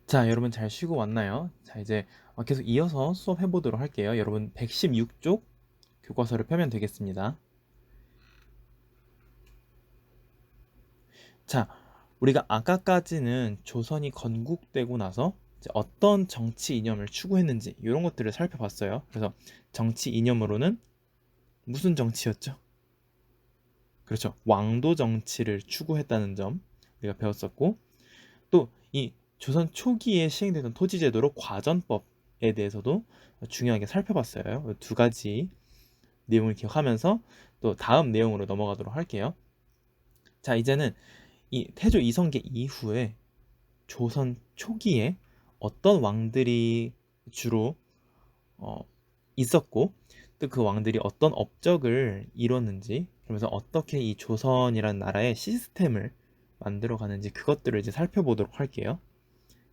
자, 여러분 잘 쉬고 왔나요? 자, 이제 계속 이어서 수업 해보도록 할게요. 여러분 116쪽 교과서를 펴면 되겠습니다. 자, 우리가 아까까지는 조선이 건국되고 나서 이제 어떤 정치 이념을 추구했는지 이런 것들을 살펴봤어요. 그래서 정치 이념으로는 무슨 정치였죠? 그렇죠. 왕도 정치를 추구했다는 점 우리가 배웠었고, 또 이 조선 초기에 시행되던 토지제도로 과전법에 대해서도 중요하게 살펴봤어요. 두 가지 내용을 기억하면서 또 다음 내용으로 넘어가도록 할게요. 자, 이제는 이 태조 이성계 이후에 조선 초기에 어떤 왕들이 주로 있었고, 또 그 왕들이 어떤 업적을 이뤘는지, 그러면서 어떻게 이 조선이라는 나라의 시스템을 만들어 가는지 그것들을 이제 살펴보도록 할게요.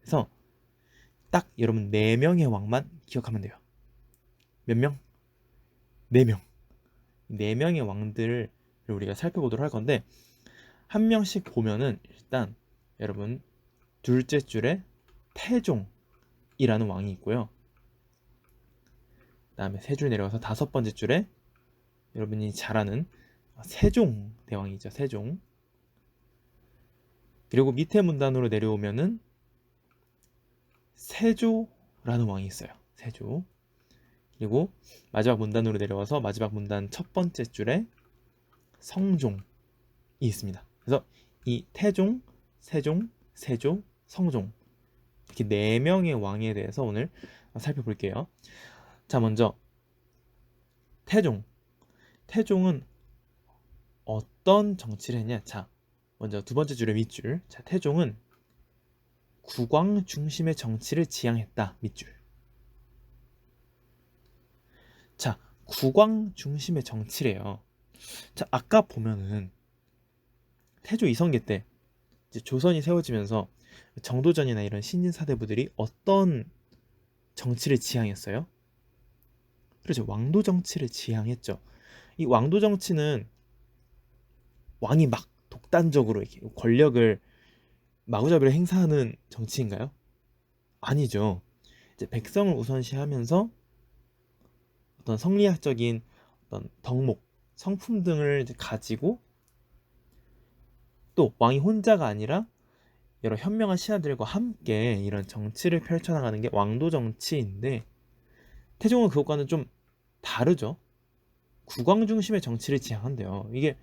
그래서 딱 여러분 4명의 왕만 기억하면 돼요. 몇 명? 4명. 4명의 왕들을 우리가 살펴보도록 할 건데, 한 명씩 보면은 일단 여러분 둘째 줄에 태종이라는 왕이 있고요. 그 다음에 세 줄 내려가서 다섯 번째 줄에 여러분이 잘 아는 세종대왕이죠. 세종. 그리고 밑에 문단으로 내려오면은 세조라는 왕이 있어요. 세조. 그리고 마지막 문단으로 내려와서 마지막 문단 첫 번째 줄에 성종이 있습니다. 그래서 이 태종, 세종, 세조, 성종 이렇게 4명의 왕에 대해서 오늘 살펴볼게요. 자, 먼저 태종. 태종은 어떤 정치를 했냐? 자, 먼저 두 번째 줄의 밑줄. 자, 태종은 국왕 중심의 정치를 지향했다. 밑줄. 자, 국왕 중심의 정치래요. 자, 아까 보면은 태조 이성계 때 이제 조선이 세워지면서 정도전이나 이런 신진 사대부들이 어떤 정치를 지향했어요? 그렇죠. 왕도 정치를 지향했죠. 이 왕도 정치는 왕이 막 독단적으로 이렇게 권력을 마구잡이로 행사하는 정치인가요? 아니죠. 이제 백성을 우선시하면서 어떤 성리학적인 어떤 덕목, 성품 등을 이제 가지고 또 왕이 혼자가 아니라 여러 현명한 신하들과 함께 이런 정치를 펼쳐나가는 게 왕도 정치인데, 태종은 그것과는 좀 다르죠. 국왕 중심의 정치를 지향한대요. 이게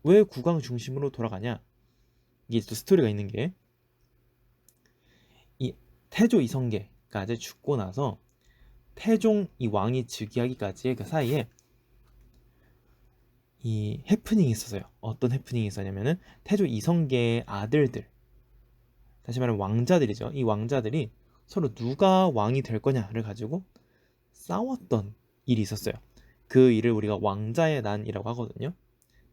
왜 국왕 중심으로 돌아가냐? 이게 또 스토리가 있는 게, 이 태조 이성계가 이제 죽고 나서 태종 이 왕이 즉위하기까지의 그 사이에 이 해프닝이 있었어요. 어떤 해프닝이 있었냐면은 태조 이성계의 아들들, 다시 말하면 왕자들이죠. 이 왕자들이 서로 누가 왕이 될 거냐를 가지고 싸웠던 일이 있었어요. 그 일을 우리가 왕자의 난이라고 하거든요.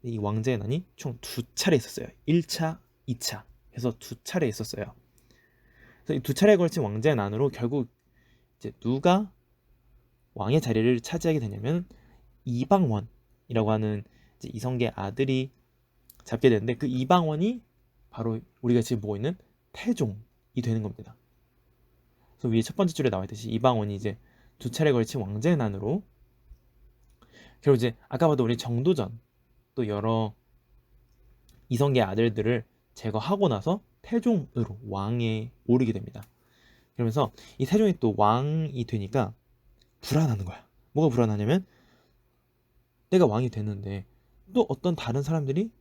이 왕자의 난이 총 2차례 있었어요. 1차, 2차 해서 2차례 있었어요. 그래서 이 2차례에 걸친 왕자의 난으로 결국 이제 누가 왕의 자리를 차지하게 되냐면 이방원이라고 하는 이제 이성계 아들이 잡게 되는데, 그 이방원이 바로 우리가 지금 보고 있는 태종이 되는 겁니다. 그래서 위에 첫 번째 줄에 나와 있듯이 이방원이 이제 2차례 걸친 왕자의 난으로, 그리고 이제 아까 봐도 우리 정도전 또 여러 이성계 아들들을 제거하고 나서 태종으로 왕에 오르게 됩니다. 그러면서 이 태종이 또 왕이 되니까 불안하는 거야. 뭐가 불안하냐면 내가 왕이 됐는데 또 어떤 다른 사람들이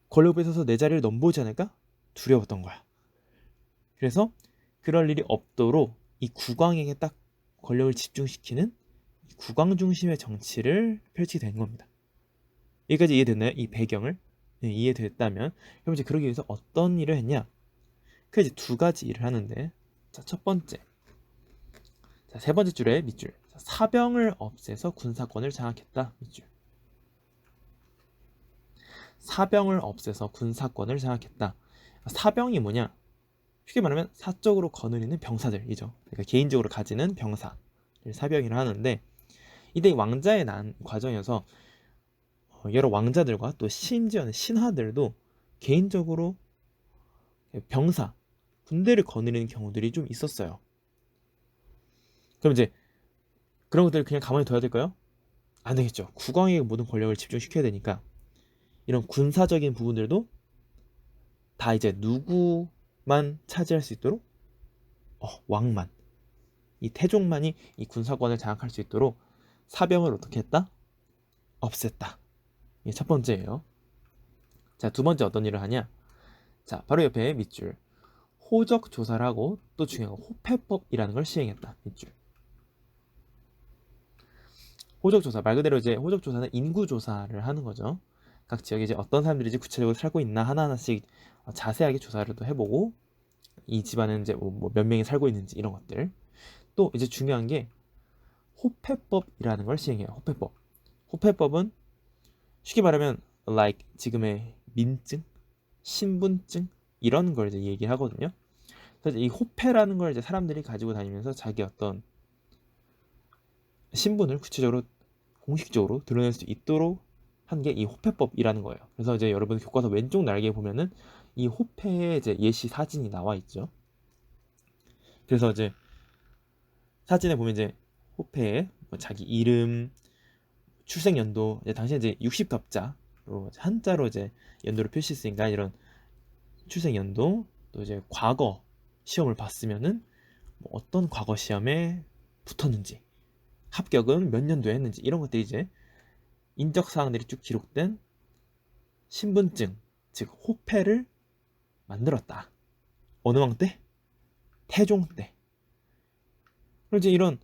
권력을 뺏어서 내 자리를 넘보지 않을까? 두려웠던 거야. 그래서 그럴 일이 없도록 이 국왕에게 딱 권력을 집중시키는 국왕 중심의 정치를 펼치게 된 겁니다. 여기까지 이해됐나요? 이 배경을? 네, 이해됐다면 그럼 이제 그러기 위해서 어떤 일을 했냐? 그 이제 두 가지 일을 하는데, 자, 첫 번째, 자, 세 번째 줄에 밑줄, 자, 사병을 없애서 군사권을 장악했다. 밑줄. 사병을 없애서 군사권을 장악했다. 사병이 뭐냐? 쉽게 말하면 사적으로 거느리는 병사들이죠. 그러니까 개인적으로 가지는 병사를 사병이라 하는데, 이때 왕자의 난 과정에서 여러 왕자들과 또 심지어는 신하들도 개인적으로 병사, 군대를 거느리는 경우들이 좀 있었어요. 그럼 이제 그런 것들을 그냥 가만히 둬야 될까요? 안 되겠죠. 국왕에게 모든 권력을 집중시켜야 되니까 이런 군사적인 부분들도 다 이제 누구만 차지할 수 있도록 왕만, 이 태종만이 이 군사권을 장악할 수 있도록 사병을 어떻게 했다? 없앴다. 이게 첫 번째예요. 자, 두 번째 어떤 일을 하냐? 자, 바로 옆에 밑줄 호적 조사를 하고 또 중요한 거 호패법이라는 걸 시행했다. 밑줄. 호적 조사 말 그대로 이제 호적 조사는 인구 조사를 하는 거죠. 각 지역에 이제 어떤 사람들이 이제 구체적으로 살고 있나 하나하나씩 자세하게 조사를 또 해보고 이 집안은 이제 몇 명이 살고 있는지 이런 것들. 또 이제 중요한 게 호패법이라는 걸 시행해요. 호패법. 호패법은 쉽게 말하면 like 지금의 민증, 신분증 이런 걸 이제 얘기하거든요. 그래서 이 호패라는 걸 이제 사람들이 가지고 다니면서 자기 어떤 신분을 구체적으로 공식적으로 드러낼 수 있도록 한 게 이 호패법이라는 거예요. 그래서 이제 여러분 교과서 왼쪽 날개에 보면은 이 호패의 이제 예시 사진이 나와 있죠. 그래서 이제 사진에 보면 이제 호패에 뭐 자기 이름, 출생 연도, 이제 당시 이제 60갑자로 한자로 이제 연도를 표시했으니까 이런 출생 연도, 또 이제 과거 시험을 봤으면은 뭐 어떤 과거 시험에 붙었는지, 합격은 몇 년도에 했는지 이런 것들이 이제 인적 사항들이 쭉 기록된 신분증, 즉 호패를 만들었다. 어느 왕 때? 태종 때. 그리고 이제 이런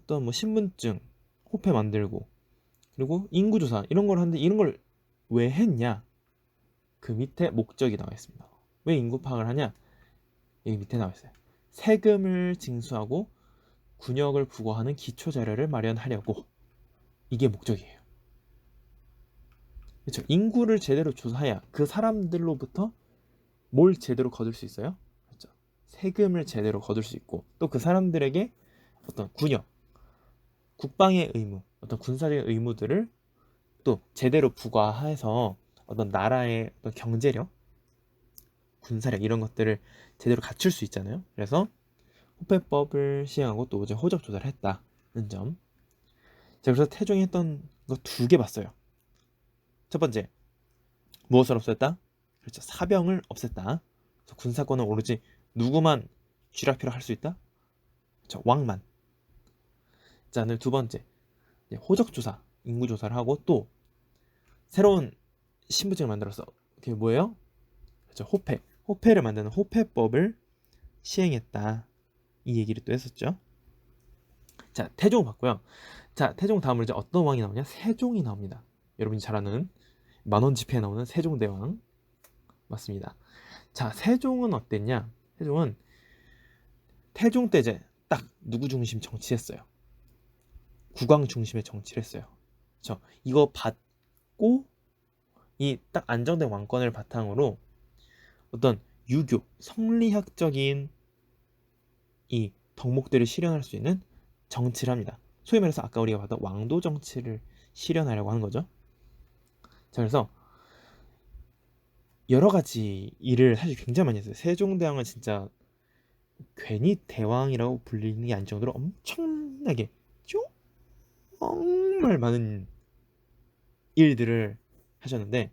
어떤 뭐 신분증, 호패 만들고 그리고 인구조사 이런 걸 하는데 이런 걸 왜 했냐? 그 밑에 목적이 나와 있습니다. 왜 인구 파악을 하냐? 여기 밑에 나와 있어요. 세금을 징수하고 군역을 부과하는 기초 자료를 마련하려고. 이게 목적이에요. 그렇죠? 인구를 제대로 조사해야 그 사람들로부터 뭘 제대로 거둘 수 있어요? 그렇죠? 세금을 제대로 거둘 수 있고 또 그 사람들에게 어떤 군역, 국방의 의무, 어떤 군사적인 의무들을 또 제대로 부과해서 어떤 나라의 어떤 경제력, 군사력 이런 것들을 제대로 갖출 수 있잖아요. 그래서 호패법을 시행하고 또 이제 호적 조사를 했다는 점. 자, 그래서 태종이 했던 거 두 개 봤어요. 첫 번째, 무엇을 없앴다? 그렇죠. 사병을 없앴다. 군사권은 오로지 누구만 쥐락펴락 할 수 있다? 그렇죠. 왕만. 자, 두 번째, 호적 조사, 인구 조사를 하고 또 새로운 신분증을 만들었어. 그게 뭐예요? 그렇죠. 호패. 호패를 만드는 호패법을 시행했다. 이 얘기를 또 했었죠. 자, 태종 봤고요. 자, 태종 다음으로 이제 어떤 왕이 나오냐? 세종이 나옵니다. 여러분이 잘 아는 만원 지폐에 나오는 세종대왕 맞습니다. 자, 세종은 어땠냐? 세종은 태종 때 이제 딱 누구 중심 정치했어요. 국왕 중심의 정치를 했어요. 그렇죠? 이거 받고 이 딱 안정된 왕권을 바탕으로 어떤 유교, 성리학적인 이 덕목들을 실현할 수 있는 정치를 합니다. 소위 말해서 아까 우리가 봤던 왕도 정치를 실현하려고 하는 거죠. 자, 그래서 여러 가지 일을 사실 굉장히 많이 했어요. 세종대왕은 진짜 괜히 대왕이라고 불리는 게 아닐 정도로 엄청나게 정말 많은 일들을 하셨는데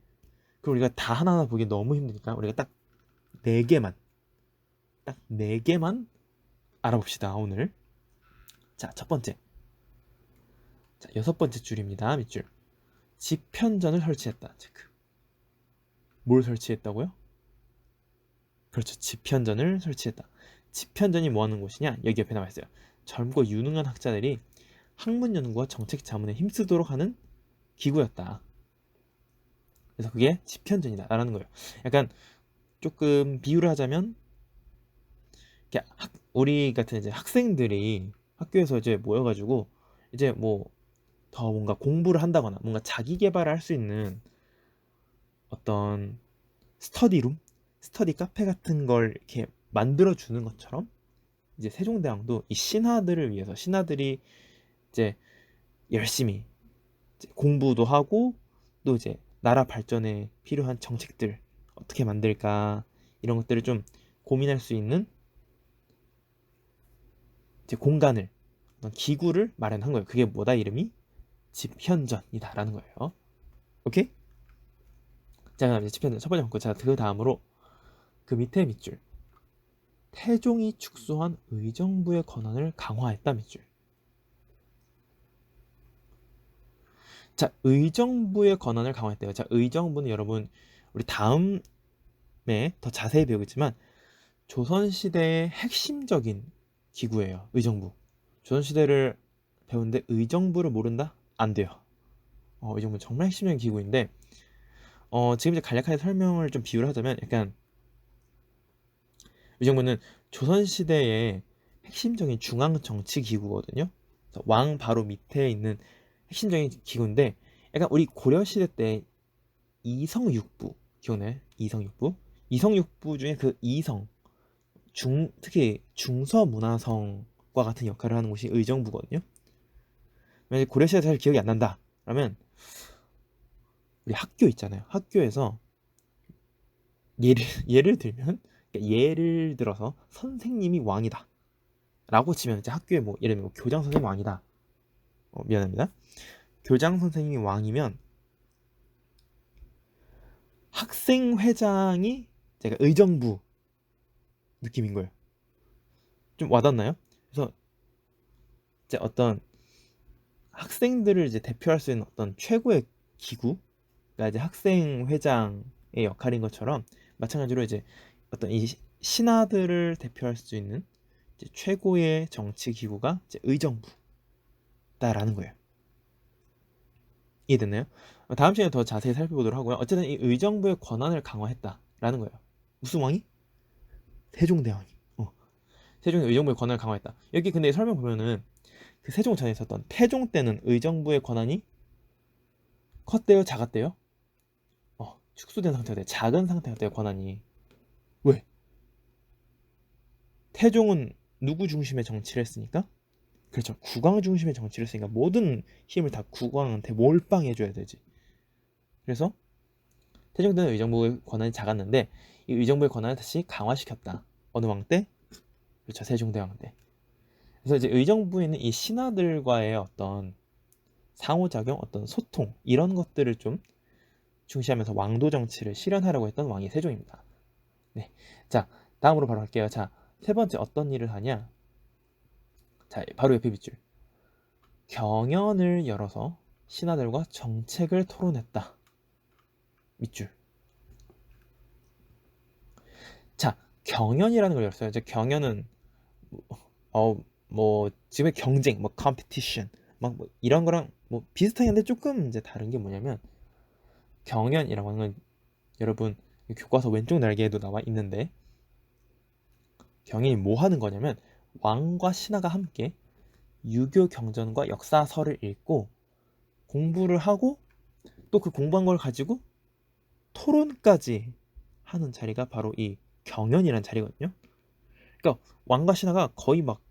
그걸 우리가 다 하나하나 보기 너무 힘드니까 우리가 딱 네 개만 알아봅시다 오늘. 자, 첫 번째. 자, 여섯 번째 줄입니다. 밑줄. 집현전을 설치했다. 체크. 뭘 설치했다고요? 그렇죠. 집현전을 설치했다. 집현전이 뭐 하는 곳이냐? 여기 옆에 나와 있어요. 젊고 유능한 학자들이 학문 연구와 정책 자문에 힘쓰도록 하는 기구였다. 그래서 그게 집현전이다라는 거예요. 약간 조금 비유를 하자면 우리 같은 이제 학생들이 학교에서 이제 모여가지고 이제 뭐 더 뭔가 공부를 한다거나 뭔가 자기 개발을 할 수 있는 어떤 스터디룸, 스터디 카페 같은 걸 이렇게 만들어 주는 것처럼 이제 세종대왕도 이 신하들을 위해서 신하들이 이제 열심히 이제 공부도 하고 또 이제 나라 발전에 필요한 정책들 어떻게 만들까 이런 것들을 좀 고민할 수 있는 이제 공간을, 어떤 기구를 마련한 거예요. 그게 뭐다? 이름이 집현전이다라는 거예요. 오케이? 자, 그럼 이제 집현전 첫 번째 문구. 자, 그 다음으로 그 밑에 밑줄. 태종이 축소한 의정부의 권한을 강화했다 밑줄. 자, 의정부의 권한을 강화했대요. 자, 의정부는 여러분 우리 다음에 더 자세히 배우겠지만 조선시대의 핵심적인 기구예요. 의정부. 조선시대를 배우는데 의정부를 모른다? 안 돼요. 의정부 정말 핵심적인 기구인데 지금 이제 간략하게 설명을 좀 비유를 하자면 약간 의정부는 조선시대의 핵심적인 중앙정치기구거든요. 왕 바로 밑에 있는 핵심적인 기구인데 약간 우리 고려시대 때 이성육부 기억나요? 이성육부? 이성육부 중에 그 이성 특히 중서문화성과 같은 역할을 하는 곳이 의정부거든요. 만약에 고려시대 잘 기억이 안 난다 그러면 우리 학교 있잖아요. 학교에서 예를 들면 예를 들어서 선생님이 왕이다 라고 치면 이제 학교에 뭐 예를 들면 교장 선생님이 왕이다. 미안합니다. 교장 선생님이 왕이면 학생회장이 제가 의정부 느낌인 거예요. 좀 와닿나요? 그래서 이제 어떤 학생들을 이제 대표할 수 있는 어떤 최고의 기구가 이제 학생회장의 역할인 것처럼 마찬가지로 이제 어떤 이 신하들을 대표할 수 있는 이제 최고의 정치 기구가 이제 의정부다라는 거예요. 이해됐나요? 다음 시간에 더 자세히 살펴보도록 하고요. 어쨌든 이 의정부의 권한을 강화했다라는 거예요. 무슨 왕이? 세종대왕이. 세종이 의정부의 권한을 강화했다. 여기 근데 설명 보면은 그 세종 전에 있었던 태종 때는 의정부의 권한이 컸대요, 작았대요? 축소된 상태가 돼. 작은 상태가 돼요, 권한이. 왜? 태종은 누구 중심의 정치를 했으니까? 그렇죠. 국왕 중심의 정치를 했으니까 모든 힘을 다 국왕한테 몰빵해줘야 되지. 그래서 태종 때는 의정부의 권한이 작았는데 이 의정부의 권한을 다시 강화시켰다. 어느 왕 때? 그렇죠. 세종대왕 때. 그래서 이제 의정부에 있는 이 신하들과의 어떤 상호작용, 어떤 소통 이런 것들을 좀 중시하면서 왕도 정치를 실현하려고 했던 왕이 세종입니다. 네, 자 다음으로 바로 갈게요. 자, 세 번째 어떤 일을 하냐? 자, 바로 옆에 밑줄. 경연을 열어서 신하들과 정책을 토론했다. 밑줄. 자, 경연이라는 걸 열었어요. 이제 경연은 뭐 지금의 경쟁, 뭐 competition, 막뭐 이런 거랑 뭐 비슷하긴 한데 조금 이제 다른 게 뭐냐면 경연이라고 하는 건 여러분 교과서 왼쪽 날개에도 나와 있는데 경연이 뭐 하는 거냐면 왕과 신하가 함께 유교 경전과 역사서를 읽고 공부를 하고 또 그 공부한 걸 가지고 토론까지 하는 자리가 바로 이 경연이라는 자리거든요. 그러니까 왕과 신하가 거의 막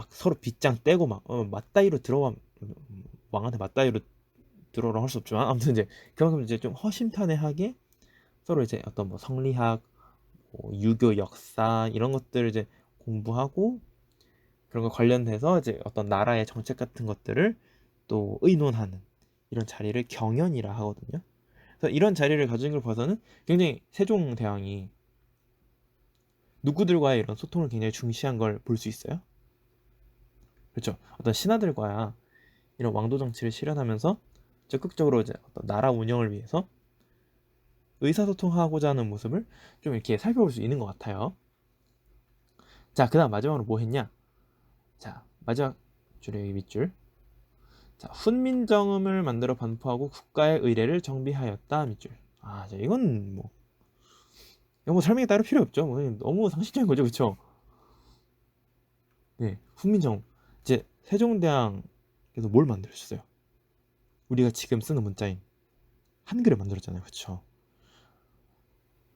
서로 빗장 떼고 막 맞다이로 들어와 왕한테 맞다이로 들어오라 할 수 없지만 아무튼 이제 그만큼 이제 좀 허심탄회하게 서로 이제 어떤 뭐 성리학, 뭐 유교 역사 이런 것들을 이제 공부하고 그런 거 관련돼서 이제 어떤 나라의 정책 같은 것들을 또 의논하는 이런 자리를 경연이라 하거든요. 그래서 이런 자리를 가진 걸 봐서는 굉장히 세종대왕이 누구들과의 이런 소통을 굉장히 중시한 걸 볼 수 있어요. 그렇죠. 어떤 신하들과야 이런 왕도 정치를 실현하면서 적극적으로 이제 어떤 나라 운영을 위해서 의사소통하고자 하는 모습을 좀 이렇게 살펴볼 수 있는 것 같아요. 자, 그 다음 마지막으로 뭐 했냐? 자, 마지막 줄의 밑줄. 자, 훈민정음을 만들어 반포하고 국가의 의례를 정비하였다 밑줄. 자, 이건 뭐 설명이 따로 필요 없죠. 뭐 너무 상식적인 거죠, 그렇죠? 네, 훈민정음. 이제 세종대왕께서 뭘 만들었어요? 우리가 지금 쓰는 문자인 한글을 만들었잖아요, 그렇죠?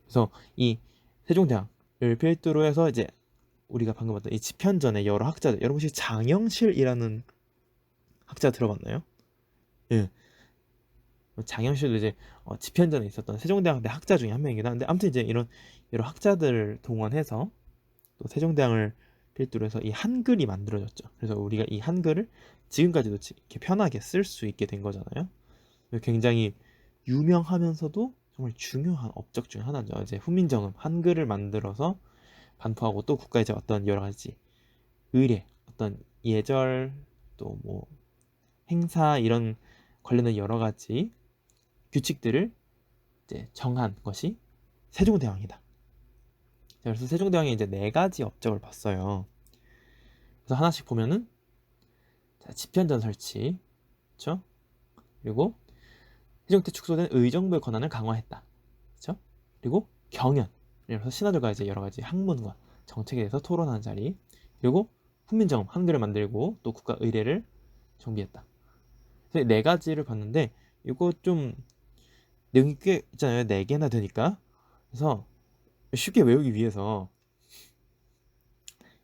그래서 이 세종대왕을 필두로 해서 이제 우리가 방금 봤던 이 집현전의 여러 학자들, 여러분 혹시 장영실이라는 학자 들어봤나요? 예. 장영실도 이제 집현전에 있었던 세종대왕대 학자 중에 한 명이긴 한데, 아무튼 이제 이런 여러 학자들을 동원해서 또 세종대왕을 필두로 해서 이 한글이 만들어졌죠. 그래서 우리가 이 한글을 지금까지도 이렇게 편하게 쓸 수 있게 된 거잖아요. 굉장히 유명하면서도 정말 중요한 업적 중 하나죠. 이제 훈민정음 한글을 만들어서 반포하고, 또 국가의 이제 어떤 여러 가지 의례, 어떤 예절, 또 뭐 행사, 이런 관련된 여러 가지 규칙들을 이제 정한 것이 세종대왕이다. 그래서 세종대왕이 이제 4가지 업적을 봤어요. 그래서 하나씩 보면은, 자, 집현전 설치, 그렇죠? 그리고 세종 때 축소된 의정부의 권한을 강화했다, 그렇죠? 그리고 경연, 그래서 신하들과 이제 여러 가지 학문과 정책에 대해서 토론하는 자리, 그리고 훈민정음 한글을 만들고 또 국가 의례를 정비했다. 그래서 4가지를 봤는데, 이거 좀 내용이 꽤 있잖아요. 4개나 되니까. 그래서 쉽게 외우기 위해서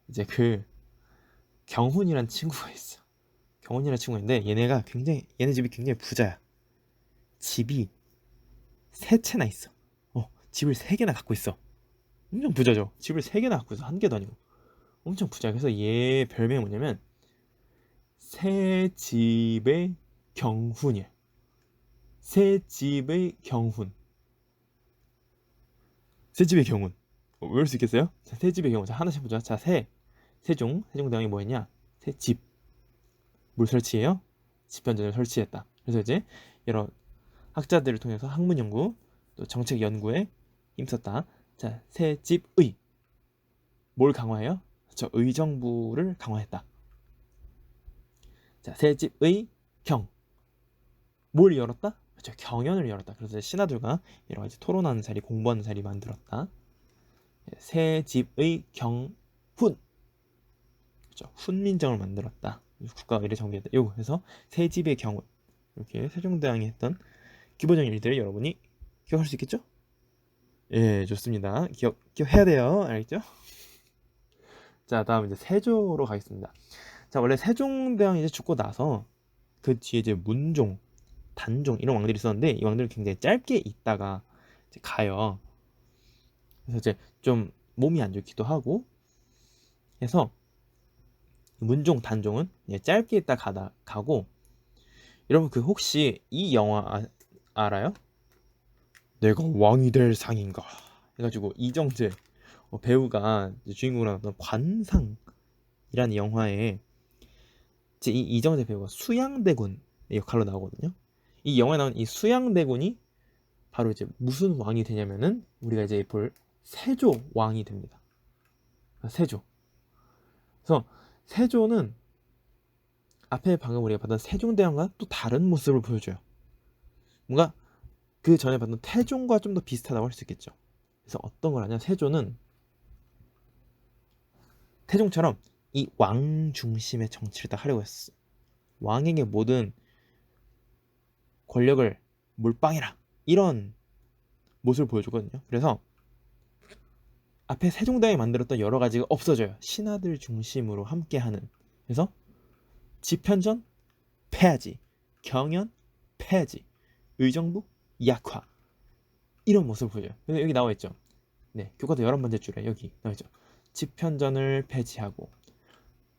이제 그 경훈이란 친구가 있어. 경훈이란 친구인데, 얘네 집이 굉장히 부자야. 집이 3채나 있어. 집을 3개나 갖고 있어. 엄청 부자죠. 집을 3개나 갖고 있어. 한 개도 아니고. 엄청 부자. 그래서 얘 별명이 뭐냐면 새 집의 경훈이야. 새 집의 경훈. 새 집의 경훈. 외울 수 있겠어요? 자, 새 집의 경훈. 자, 하나씩 보자. 자, 세종대왕이 뭐 했냐? 새 집. 뭘 설치해요? 집현전을 설치했다. 그래서 이제 여러 학자들을 통해서 학문 연구, 또 정책 연구에 힘썼다. 자, 새 집의. 뭘 강화해요? 저 의정부를 강화했다. 자, 새 집의 경. 뭘 열었다? 그렇죠. 경연을 열었다. 그래서 신하들과 여러 가지 토론하는 자리, 공부하는 자리 만들었다. 새 집의 경훈. 그렇죠. 훈민정을 만들었다. 국가 의례 정비했다. 요거 해서 새 집의 경훈. 이렇게 세종대왕이 했던 기본적인 일들을 여러분이 기억할 수 있겠죠? 예, 좋습니다. 기억해야 돼요. 알겠죠? 자, 다음 이제 세조로 가겠습니다. 자, 원래 세종대왕이 이제 죽고 나서 그 뒤에 이제 문종, 단종 이런 왕들이 있었는데, 이 왕들은 굉장히 짧게 있다가 이제 가요. 그래서 이제 좀 몸이 안 좋기도 하고 해서 문종, 단종은 짧게 있다 가고. 여러분 그 혹시 이 영화 알아요? 내가 왕이 될 상인가 해가지고 이정재 배우가 주인공으로 나왔던 관상이라는 영화에 이제 이 이정재 배우가 수양대군의 역할로 나오거든요. 이 영화에 나온 이 수양대군이 바로 이제 무슨 왕이 되냐면은 우리가 이제 볼 세조 왕이 됩니다. 세조. 그래서 세조는 앞에 방금 우리가 봤던 세종대왕과 또 다른 모습을 보여줘요. 뭔가 그 전에 봤던 태종과 좀 더 비슷하다고 할 수 있겠죠. 그래서 어떤 걸 하냐? 세조는 태종처럼 이 왕 중심의 정치를 딱 하려고 했어. 왕에게 모든 권력을 몰빵해라, 이런 모습을 보여주거든요. 그래서 앞에 세종대왕이 만들었던 여러 가지가 없어져요. 신하들 중심으로 함께하는. 그래서 집현전 폐하지, 경연 폐하지, 의정부 약화, 이런 모습을 보여줘요. 그래서 여기 나와 있죠. 네, 교과서 11번째 줄에 여기 나와 있죠. 집현전을 폐지하고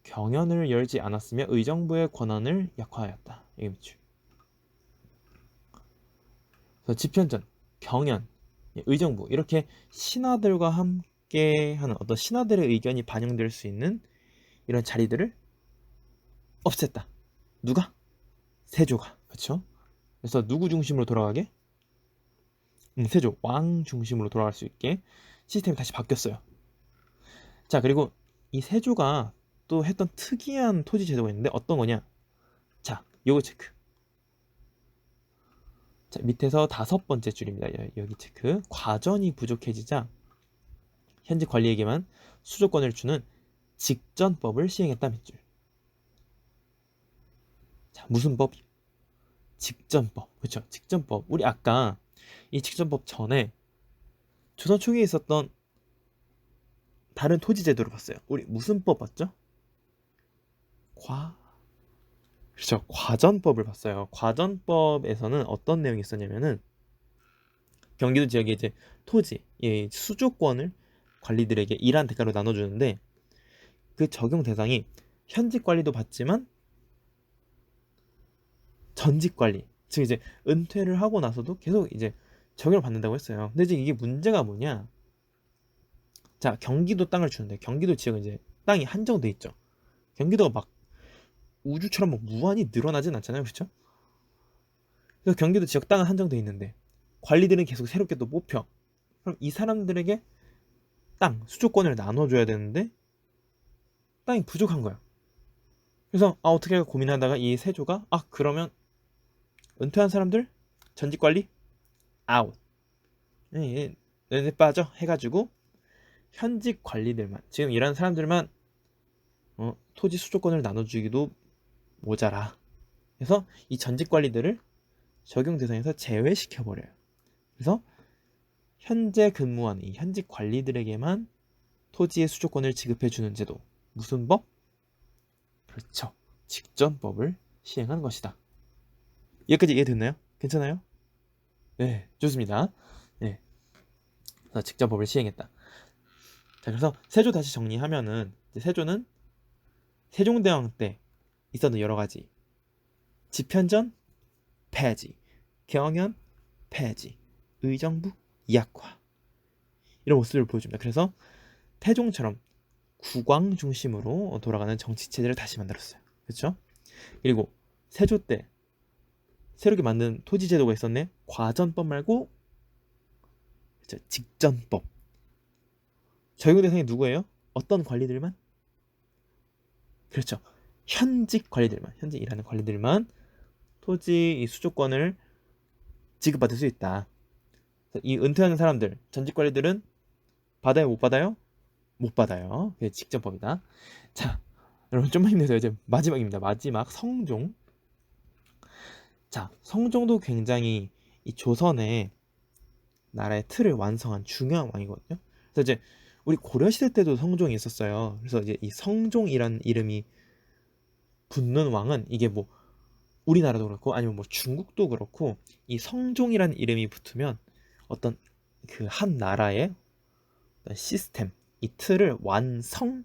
경연을 열지 않았으며 의정부의 권한을 약화하였다. 이게 밑줄. 그래서 집현전, 경연, 의정부, 이렇게 신하들과 함께하는 어떤 신하들의 의견이 반영될 수 있는 이런 자리들을 없앴다. 누가? 세조가. 그렇죠? 그래서 누구 중심으로 돌아가게? 세조, 왕 중심으로 돌아갈 수 있게 시스템이 다시 바뀌었어요. 자, 그리고 이 세조가 또 했던 특이한 토지 제도가 있는데 어떤 거냐? 자, 요거 체크. 자, 밑에서 5번째 줄입니다. 여기 체크. 과전이 부족해지자 현직 관리에게만 수조권을 주는 직전법을 시행했다. 밑줄. 자, 무슨 법? 직전법. 그렇죠? 직전법. 우리 아까 이 직전법 전에 조선 초기에 있었던 다른 토지 제도를 봤어요. 우리 무슨 법 봤죠? 그렇죠. 과전법을 봤어요. 과전법에서는 어떤 내용이 있었냐면은 경기도 지역에 이제 토지, 예, 수조권을 관리들에게 일한 대가로 나눠주는데 그 적용 대상이 현직 관리도 받지만 전직 관리, 즉 이제 은퇴를 하고 나서도 계속 이제 적용을 받는다고 했어요. 근데 이제 이게 문제가 뭐냐? 자, 경기도 땅을 주는데 경기도 지역은 이제 땅이 한정돼 있죠. 경기도가 막 우주처럼 막 무한히 늘어나진 않잖아요, 그렇죠? 그래서 경기도 지역 땅은 한정돼 있는데 관리들은 계속 새롭게 또 뽑혀. 그럼 이 사람들에게 땅, 수조권을 나눠줘야 되는데 땅이 부족한 거야. 그래서 어떻게 할까 고민하다가 이 세조가 그러면 은퇴한 사람들 전직 관리 아웃. 예, 너네 빠져 해가지고 현직 관리들만 지금 일하는 사람들만 토지 수조권을 나눠주기도 모자라. 그래서 이 전직 관리들을 적용 대상에서 제외시켜 버려요. 그래서 현재 근무하는 이 현직 관리들에게만 토지의 수조권을 지급해 주는 제도. 무슨 법? 그렇죠. 직전법을 시행한 것이다. 여기까지 이해됐나요? 괜찮아요? 네, 좋습니다. 네, 그래서 직전법을 시행했다. 자, 그래서 세조 다시 정리하면은 세조는 세종대왕 때 있었던 여러 가지 집현전 폐지, 경연 폐지, 의정부 약화 이런 모습을 보여줍니다. 그래서 태종처럼 국왕 중심으로 돌아가는 정치 체제를 다시 만들었어요. 그렇죠? 그리고 세조 때 새롭게 만든 토지 제도가 있었네. 과전법 말고 그렇죠? 직전법. 적용 대상이 누구예요? 어떤 관리들만? 그렇죠. 현직 관리들만, 현직 일하는 관리들만 토지 이 수조권을 지급받을 수 있다. 이 은퇴하는 사람들, 전직 관리들은 받아요, 못 받아요? 못 받아요. 그게 직전법이다. 자, 여러분 좀만 힘내세요. 이제 마지막입니다. 마지막 성종. 자, 성종도 굉장히 이 조선의 나라의 틀을 완성한 중요한 왕이거든요. 그래서 이제 우리 고려시대 때도 성종이 있었어요. 그래서 이제 이 성종이라는 이름이 붙는 왕은 이게 뭐 우리나라도 그렇고 아니면 뭐 중국도 그렇고 이 성종이라는 이름이 붙으면 어떤 그 한 나라의 어떤 시스템, 이 틀을 완성한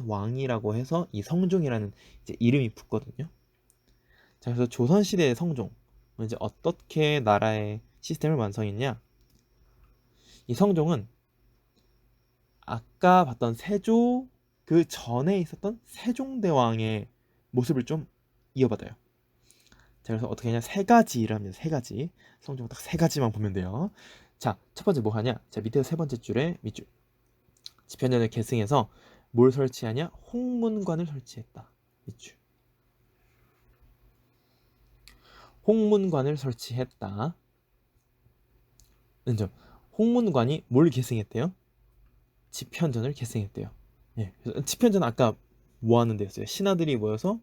왕이라고 해서 이 성종이라는 이제 이름이 붙거든요. 자, 그래서 조선시대의 성종 이제 어떻게 나라의 시스템을 완성했냐? 이 성종은 아까 봤던 세조 그 전에 있었던 세종대왕의 모습을 좀 이어받아요. 자, 그래서 어떻게 하냐? 세 가지 일합니다. 세 가지. 성종 딱 세 가지만 보면 돼요. 자, 첫 번째 뭐 하냐? 자, 밑에 세 번째 줄에 밑줄. 집현전을 계승해서 뭘 설치하냐? 홍문관을 설치했다. 밑줄. 홍문관을 설치했다. 은점. 홍문관이 뭘 계승했대요? 집현전을 계승했대요. 예. 그래서 집현전 아까 뭐 하는 데였어요? 신하들이 모여서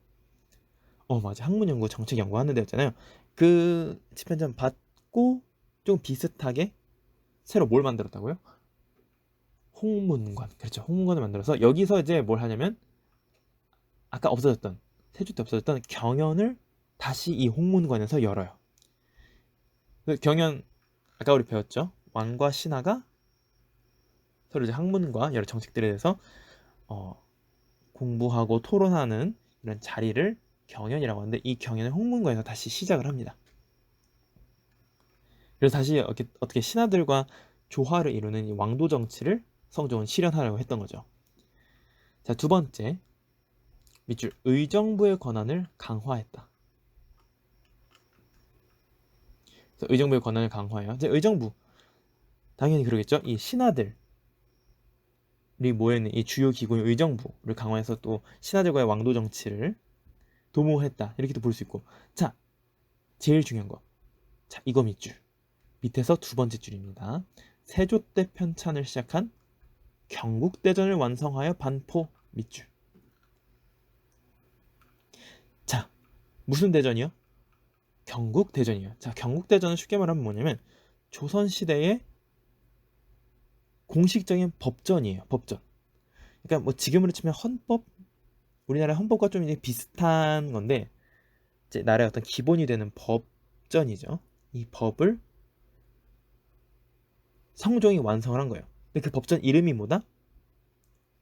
맞아. 학문연구 정책연구 하는 데였잖아요. 그 집현전 받고 좀 비슷하게 새로 뭘 만들었다고요? 홍문관. 그렇죠. 홍문관을 만들어서 여기서 이제 뭘 하냐면 아까 없어졌던 세조 때 없어졌던 경연을 다시 이 홍문관에서 열어요. 그 경연 아까 우리 배웠죠? 왕과 신하가 서로 이제 학문과 여러 정책들에 대해서 공부하고 토론하는 이런 자리를 경연이라고 하는데 이 경연을 홍문관에서 다시 시작을 합니다. 그래서 다시 어떻게 신하들과 조화를 이루는 이 왕도 정치를 성종은 실현하려고 했던 거죠. 자, 두 번째 밑줄 의정부의 권한을 강화했다. 그래서 의정부의 권한을 강화해요. 이제 의정부 당연히 그러겠죠. 이 신하들이 모여있는 이 주요 기구인 의정부를 강화해서 또 신하들과의 왕도 정치를 도모했다. 이렇게도 볼 수 있고. 자, 제일 중요한 거. 자, 이거 밑줄. 밑에서 두 번째 줄입니다. 세조 때 편찬을 시작한 경국대전을 완성하여 반포 밑줄. 자, 무슨 대전이요? 경국대전이요. 자, 경국대전은 쉽게 말하면 뭐냐면 조선시대의 공식적인 법전이에요. 법전. 그러니까 뭐 지금으로 치면 헌법, 우리나라 헌법과 좀 이제 비슷한 건데 이제 나라의 어떤 기본이 되는 법전이죠. 이 법을 성종이 완성을 한 거예요. 근데 그 법전 이름이 뭐다?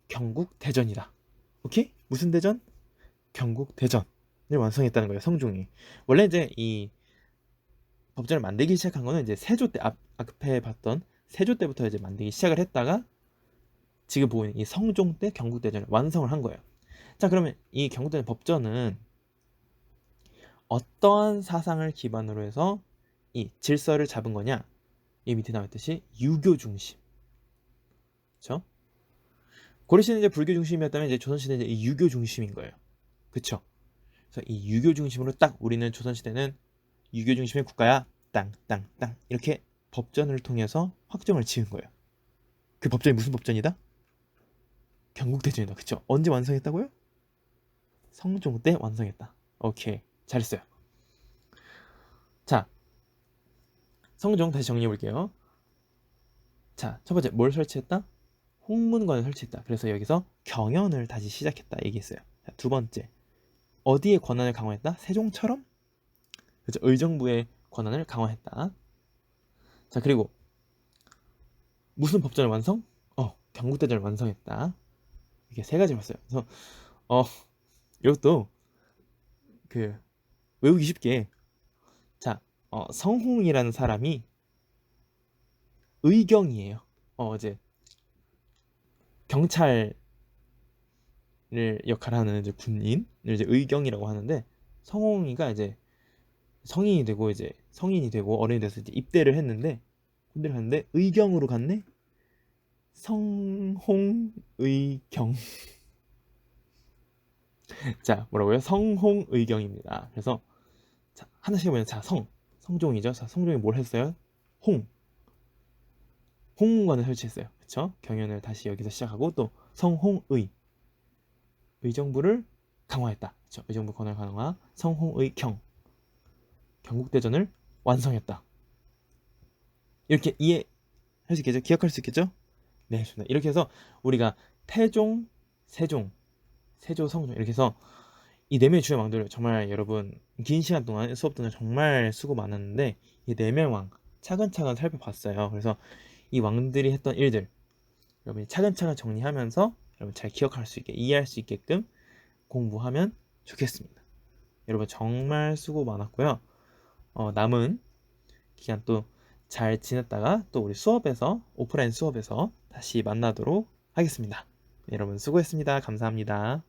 경국대전이다. 오케이? 무슨 대전? 경국대전을 완성했다는 거예요, 성종이. 원래 이제 이 법전을 만들기 시작한 거는 이제 세조 때, 앞에 봤던 세조 때부터 이제 만들기 시작을 했다가 지금 보고 있는 이 성종 때 경국대전을 완성을 한 거예요. 자, 그러면 이 경국대전 법전은 어떠한 사상을 기반으로 해서 이 질서를 잡은 거냐? 이 밑에 나와 있듯이 유교 중심. 그렇죠? 고려시대는 이제 불교 중심이었다면 이제 조선시대는 이제 유교 중심인 거예요. 그쵸? 그래서 이 유교 중심으로 딱 우리는 조선시대는 유교 중심의 국가야. 땅, 땅, 땅. 이렇게 법전을 통해서 확정을 지은 거예요. 그 법전이 무슨 법전이다? 경국대전이다. 그쵸? 언제 완성했다고요? 성종 때 완성했다. 오케이. 잘했어요. 자, 성종 다시 정리해 볼게요. 자, 첫 번째 뭘 설치했다? 홍문관을 설치했다. 그래서 여기서 경연을 다시 시작했다 얘기했어요. 자, 두 번째 어디에 권한을 강화했다? 세종처럼? 그렇죠. 의정부의 권한을 강화했다. 자, 그리고 무슨 법전을 완성? 경국대전을 완성했다. 이렇게 세 가지 봤어요. 그래서 이것도 그 외우기 쉽게 자, 성홍이라는 사람이 의경이에요. 이제 경찰을 역할하는 이제 군인을 이제 의경이라고 하는데 성홍이가 이제 성인이 되고 어른이 돼서 이제 입대를 했는데 군대를 갔는데 의경으로 갔네. 성홍의경. 자, 뭐라고요? 성홍의경입니다. 그래서 자, 하나씩 해보면 자, 성종이죠. 자, 성종이 뭘 했어요? 홍문관을 설치했어요. 그쵸? 경연을 다시 여기서 시작하고 또 의정부를 강화했다. 그쵸? 의정부 권한을 강화, 경국대전을 완성했다. 이렇게 이해할 수 있겠죠? 기억할 수 있겠죠? 네, 좋습니다. 이렇게 해서 우리가 태종, 세종, 세조, 성종 이렇게 해서 이 네 명의 주요 왕들 정말 여러분 긴 시간 동안 수업 동안 정말 수고 많았는데 이 네 명 왕 차근차근 살펴봤어요. 그래서 이 왕들이 했던 일들 여러분이 차근차근 정리하면서 여러분 잘 기억할 수 있게 이해할 수 있게끔 공부하면 좋겠습니다. 여러분 정말 수고 많았고요. 남은 기간 또 잘 지냈다가 또 우리 수업에서 오프라인 수업에서 다시 만나도록 하겠습니다. 여러분 수고했습니다. 감사합니다.